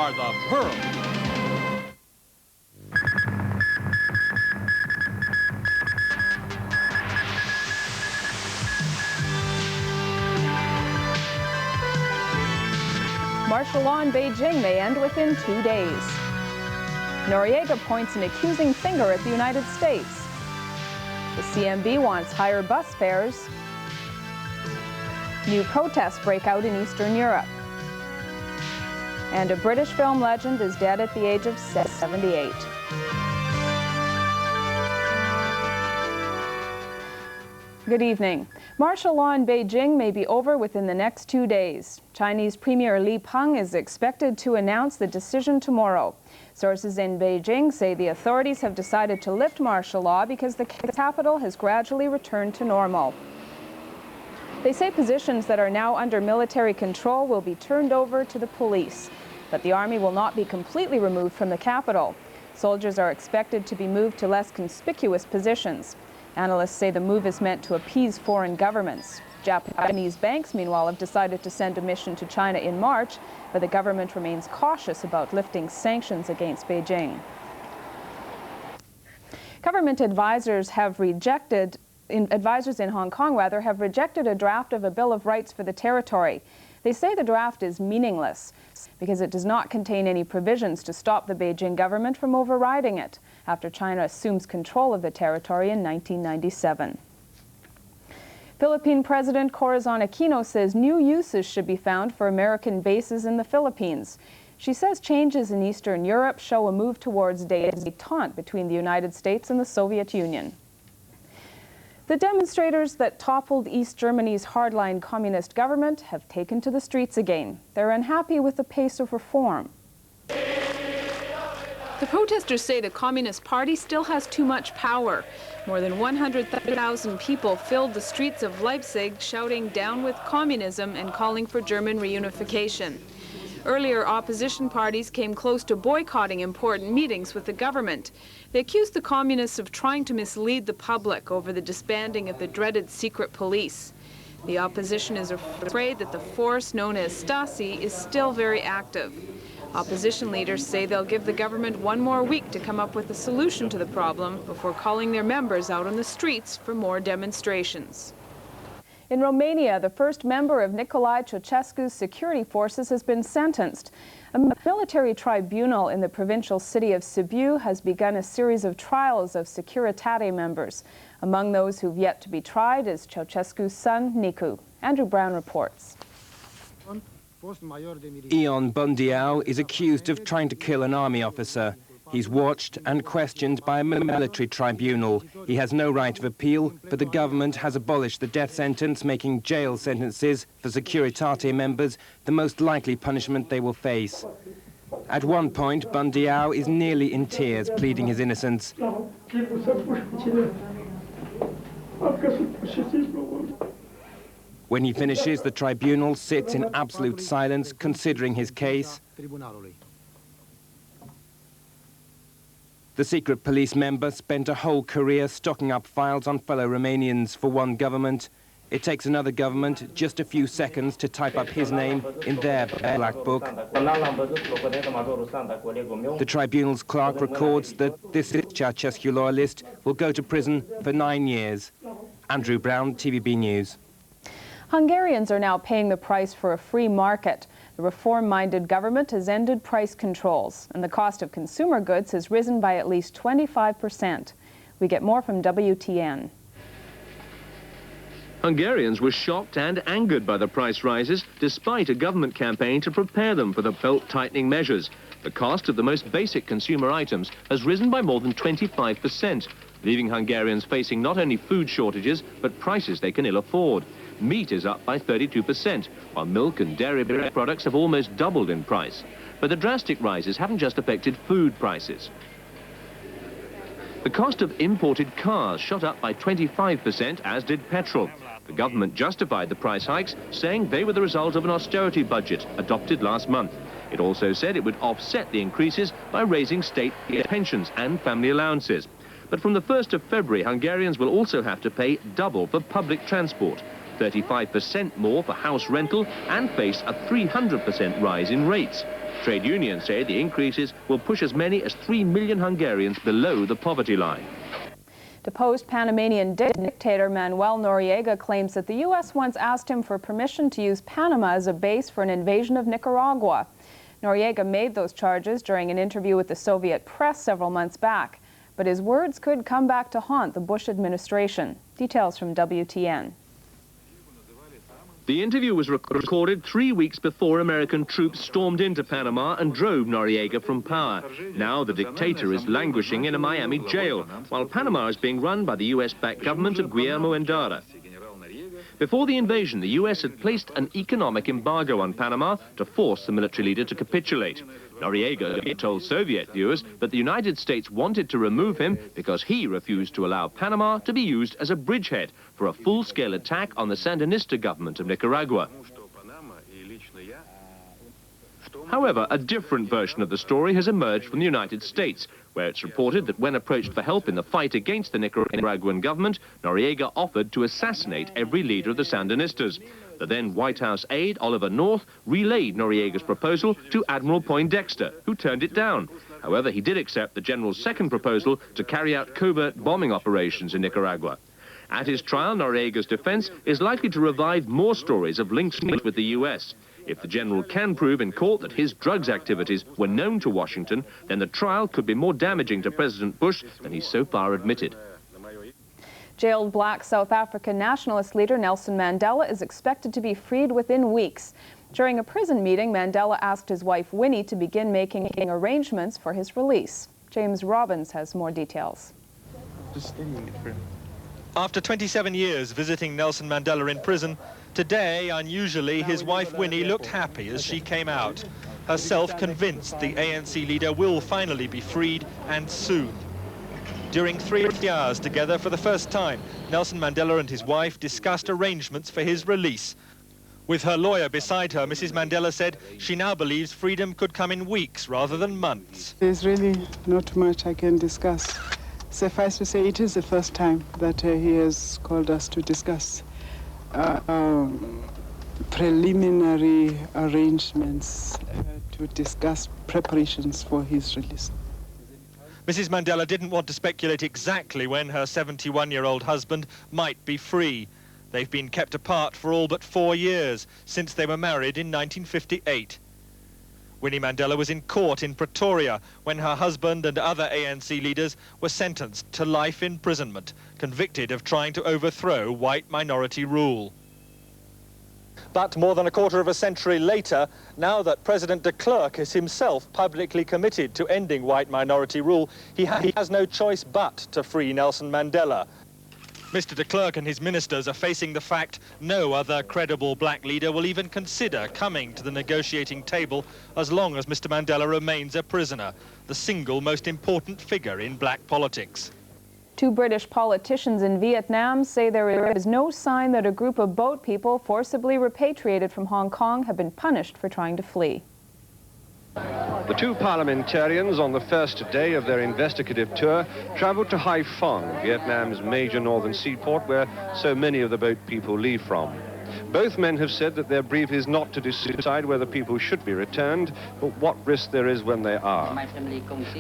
are the pearls. Martial law in Beijing may end within 2 days. Noriega points an accusing finger at the United States. The CMB wants higher bus fares. New protests break out in Eastern Europe. And a British film legend is dead at the age of 78. Good evening. Martial law in Beijing may be over within the next 2 days. Chinese Premier Li Peng is expected to announce the decision tomorrow. Sources in Beijing say the authorities have decided to lift martial law because the capital has gradually returned to normal. They say positions that are now under military control will be turned over to the police, but the army will not be completely removed from the capital. Soldiers are expected to be moved to less conspicuous positions. Analysts say the move is meant to appease foreign governments. Japanese banks, meanwhile, have decided to send a mission to China in March, but the government remains cautious about lifting sanctions against Beijing. Government advisors in Hong Kong have rejected a draft of a Bill of Rights for the territory. They say the draft is meaningless because it does not contain any provisions to stop the Beijing government from overriding it after China assumes control of the territory in 1997. Philippine President Corazon Aquino says new uses should be found for American bases in the Philippines. She says changes in Eastern Europe show a move towards détente between the United States and the Soviet Union. The demonstrators that toppled East Germany's hardline communist government have taken to the streets again. They're unhappy with the pace of reform. The protesters say the Communist Party still has too much power. More than 100,000 people filled the streets of Leipzig shouting "Down with communism" and calling for German reunification. Earlier, opposition parties came close to boycotting important meetings with the government. They accused the communists of trying to mislead the public over the disbanding of the dreaded secret police. The opposition is afraid that the force known as Stasi is still very active. Opposition leaders say they'll give the government 1 more week to come up with a solution to the problem before calling their members out on the streets for more demonstrations. In Romania, the first member of Nicolae Ceausescu's security forces has been sentenced. A military tribunal in the provincial city of Sibiu has begun a series of trials of Securitate members. Among those who've yet to be tried is Ceausescu's son, Nicu. Andrew Brown reports. Ion Bundiau is accused of trying to kill an army officer. He's watched and questioned by a military tribunal. He has no right of appeal, but the government has abolished the death sentence, making jail sentences for Securitate members the most likely punishment they will face. At one point, Bundiau is nearly in tears, pleading his innocence. When he finishes, the tribunal sits in absolute silence, considering his case. The secret police member spent a whole career stocking up files on fellow Romanians for one government. It takes another government just a few seconds to type up his name in their black book. The tribunal's clerk records that this Ceausescu loyalist will go to prison for 9 years. Andrew Brown, TVB News. Hungarians are now paying the price for a free market. The reform-minded government has ended price controls, and the cost of consumer goods has risen by at least 25%. We get more from WTN. Hungarians were shocked and angered by the price rises, despite a government campaign to prepare them for the belt-tightening measures. The cost of the most basic consumer items has risen by more than 25%, leaving Hungarians facing not only food shortages, but prices they can ill afford. Meat is up by 32%, while milk and dairy products have almost doubled in price. But the drastic rises haven't just affected food prices. The cost of imported cars shot up by 25%, as did petrol. The government justified the price hikes, saying they were the result of an austerity budget adopted last month. It also said it would offset the increases by raising state pensions and family allowances. But from the 1st of February, Hungarians will also have to pay double for public transport, 35% more for house rental, and face a 300% rise in rates. Trade unions say the increases will push as many as 3 million Hungarians below the poverty line. Deposed Panamanian dictator Manuel Noriega claims that the U.S. once asked him for permission to use Panama as a base for an invasion of Nicaragua. Noriega made those charges during an interview with the Soviet press several months back. But his words could come back to haunt the Bush administration. Details from WTN. The interview was recorded 3 weeks before American troops stormed into Panama and drove Noriega from power. Now the dictator is languishing in a Miami jail, while Panama is being run by the US-backed government of Guillermo Endara. Before the invasion, the US had placed an economic embargo on Panama to force the military leader to capitulate. Noriega told Soviet viewers that the United States wanted to remove him because he refused to allow Panama to be used as a bridgehead for a full-scale attack on the Sandinista government of Nicaragua. However, a different version of the story has emerged from the United States, where it's reported that when approached for help in the fight against the Nicaraguan government, Noriega offered to assassinate every leader of the Sandinistas. The then White House aide, Oliver North, relayed Noriega's proposal to Admiral Poindexter, who turned it down. However, he did accept the general's second proposal to carry out covert bombing operations in Nicaragua. At his trial, Noriega's defense is likely to revive more stories of links with the US. If the general can prove in court that his drugs activities were known to Washington, then the trial could be more damaging to President Bush than he's so far admitted. Jailed black South African nationalist leader Nelson Mandela is expected to be freed within weeks. During a prison meeting, Mandela asked his wife Winnie to begin making arrangements for his release. James Robbins has more details. After 27 years visiting Nelson Mandela in prison, today, unusually, his wife Winnie looked happy as she came out, herself convinced the ANC leader will finally be freed, and soon. During 3 hours together for the first time, Nelson Mandela and his wife discussed arrangements for his release. With her lawyer beside her, Mrs. Mandela said she now believes freedom could come in weeks rather than months. There's really not much I can discuss. Suffice to say, it is the first time that he has called us to discuss preliminary arrangements to discuss preparations for his release. Mrs. Mandela didn't want to speculate exactly when her 71-year-old husband might be free. They've been kept apart for all but 4 years, since they were married in 1958. Winnie Mandela was in court in Pretoria when her husband and other ANC leaders were sentenced to life imprisonment, convicted of trying to overthrow white minority rule. But more than a quarter of a century later, now that President de Klerk is himself publicly committed to ending white minority rule, he has no choice but to free Nelson Mandela. Mr. de Klerk and his ministers are facing the fact no other credible black leader will even consider coming to the negotiating table as long as Mr. Mandela remains a prisoner, the single most important figure in black politics. 2 British politicians in Vietnam say there is no sign that a group of boat people forcibly repatriated from Hong Kong have been punished for trying to flee. The 2 parliamentarians on the first day of their investigative tour travelled to Hai Phong, Vietnam's major northern seaport where so many of the boat people leave from. Both men have said that their brief is not to decide whether people should be returned, but what risk there is when they are.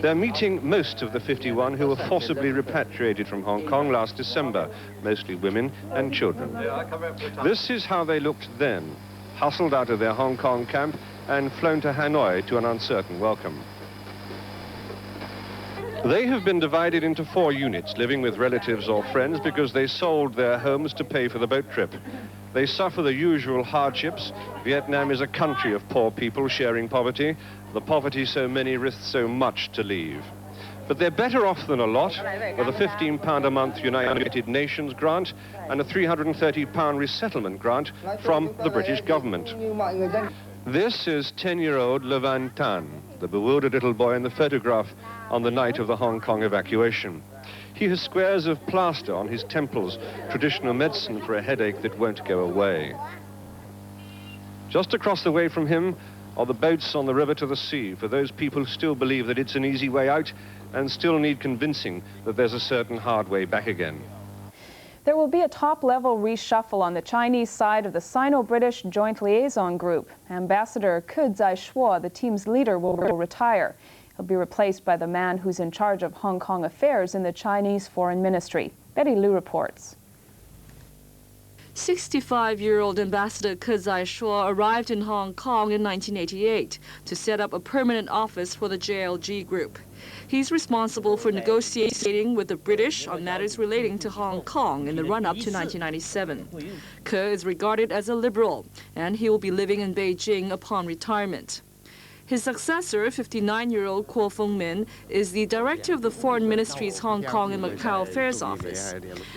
They're meeting most of the 51 who were forcibly repatriated from Hong Kong last December, mostly women and children. This is how they looked then, hustled out of their Hong Kong camp and flown to Hanoi to an uncertain welcome. They have been divided into 4 units, living with relatives or friends because they sold their homes to pay for the boat trip. They suffer the usual hardships. Vietnam is a country of poor people sharing poverty. The poverty so many risk so much to leave. But they're better off than a lot, with a £15 a month United Nations grant and a £330 resettlement grant from the British government. This is 10-year-old Le Van Tan, the bewildered little boy in the photograph on the night of the Hong Kong evacuation. He has squares of plaster on his temples, traditional medicine for a headache that won't go away. Just across the way from him are the boats on the river to the sea, for those people who still believe that it's an easy way out and still need convincing that there's a certain hard way back again. There will be a top-level reshuffle on the Chinese side of the Sino-British Joint Liaison Group. Ambassador Ke Zai-shuo, the team's leader, will retire. He'll be replaced by the man who's in charge of Hong Kong affairs in the Chinese Foreign Ministry. Betty Liu reports. 65-year-old Ambassador Ke Zai-shuo arrived in Hong Kong in 1988 to set up a permanent office for the JLG Group. He's responsible for negotiating with the British on matters relating to Hong Kong in the run-up to 1997. Ke is regarded as a liberal, and he will be living in Beijing upon retirement. His successor, 59-year-old Kuo Fengmin, is the director of the Foreign Ministry's Hong Kong and Macau Affairs Office.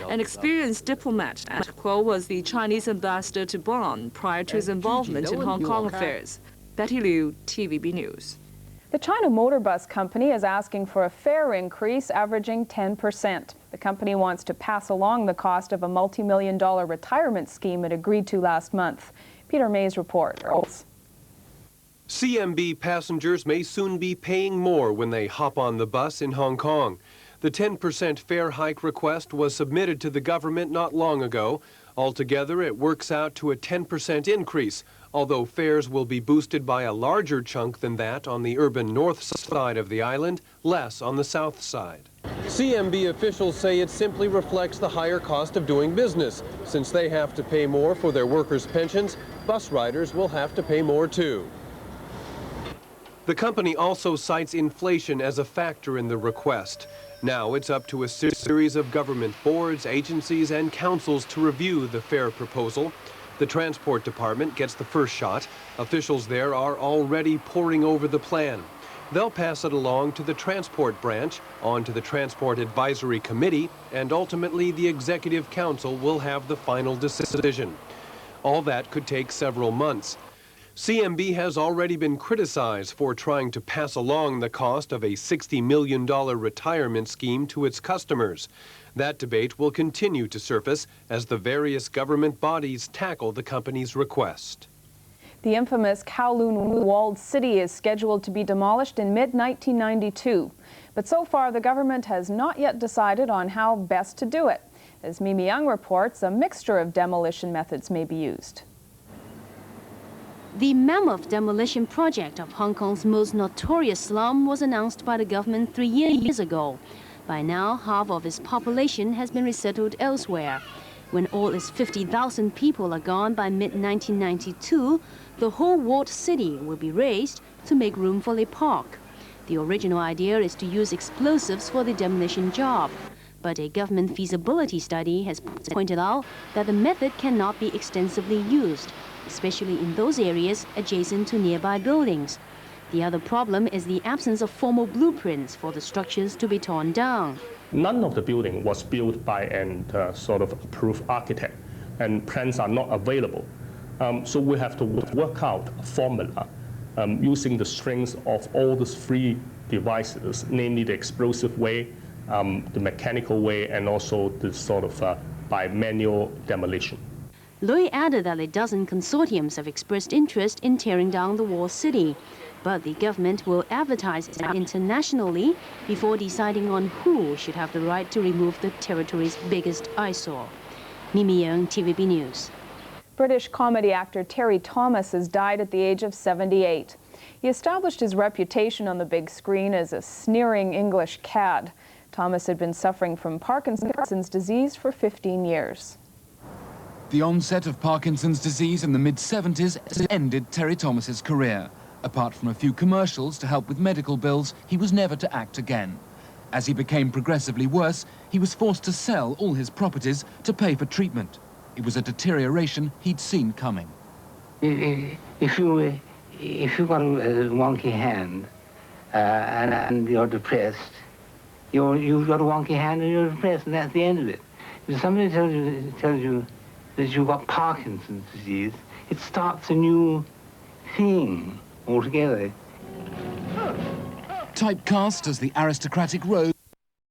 An experienced diplomat, Kuo was the Chinese ambassador to Bonn prior to his involvement in Hong Kong affairs. Betty Liu, TVB News. The China Motor Bus Company is asking for a fare increase averaging 10%. The company wants to pass along the cost of a multi-million-dollar retirement scheme it agreed to last month. Peter May's reports. CMB passengers may soon be paying more when they hop on the bus in Hong Kong. The 10% fare hike request was submitted to the government not long ago. Altogether, it works out to a 10% increase, although fares will be boosted by a larger chunk than that on the urban north side of the island, less on the south side. CMB officials say it simply reflects the higher cost of doing business. Since they have to pay more for their workers' pensions, bus riders will have to pay more too. The company also cites inflation as a factor in the request. Now it's up to a series of government boards, agencies, and councils to review the fare proposal. The Transport Department gets the first shot. Officials there are already poring over the plan. They'll pass it along to the Transport Branch, on to the Transport Advisory Committee, and ultimately the Executive Council will have the final decision. All that could take several months. CMB has already been criticized for trying to pass along the cost of a $60 million retirement scheme to its customers. That debate will continue to surface as the various government bodies tackle the company's request. The infamous Kowloon Walled City is scheduled to be demolished in mid-1992. But so far, the government has not yet decided on how best to do it. As Mimi Young reports, a mixture of demolition methods may be used. The mammoth demolition project of Hong Kong's most notorious slum was announced by the government 3 years ago. By now, half of its population has been resettled elsewhere. When all its 50,000 people are gone by mid-1992, the whole walled city will be razed to make room for a park. The original idea is to use explosives for the demolition job. But a government feasibility study has pointed out that the method cannot be extensively used, especially in those areas adjacent to nearby buildings. The other problem is the absence of formal blueprints for the structures to be torn down. None of the building was built by an sort of approved architect, and plans are not available. So we have to work out a formula using the strengths of all the three devices, namely the explosive way, the mechanical way, and also the sort of by manual demolition. Lui added that a dozen consortiums have expressed interest in tearing down the walled city, but the government will advertise it internationally before deciding on who should have the right to remove the territory's biggest eyesore. Mimi Young, TVB News. British comedy actor Terry Thomas has died at the age of 78. He established his reputation on the big screen as a sneering English cad. Thomas had been suffering from Parkinson's disease for 15 years. The onset of Parkinson's disease in the mid-70s ended Terry Thomas's career. Apart from a few commercials to help with medical bills, he was never to act again. As he became progressively worse, he was forced to sell all his properties to pay for treatment. It was a deterioration he'd seen coming. If you got a wonky hand and you're depressed, you've got a wonky hand and you're depressed, and that's the end of it. If somebody tells you that you've got Parkinson's disease, it starts a new thing altogether. Typecast as the aristocratic Rose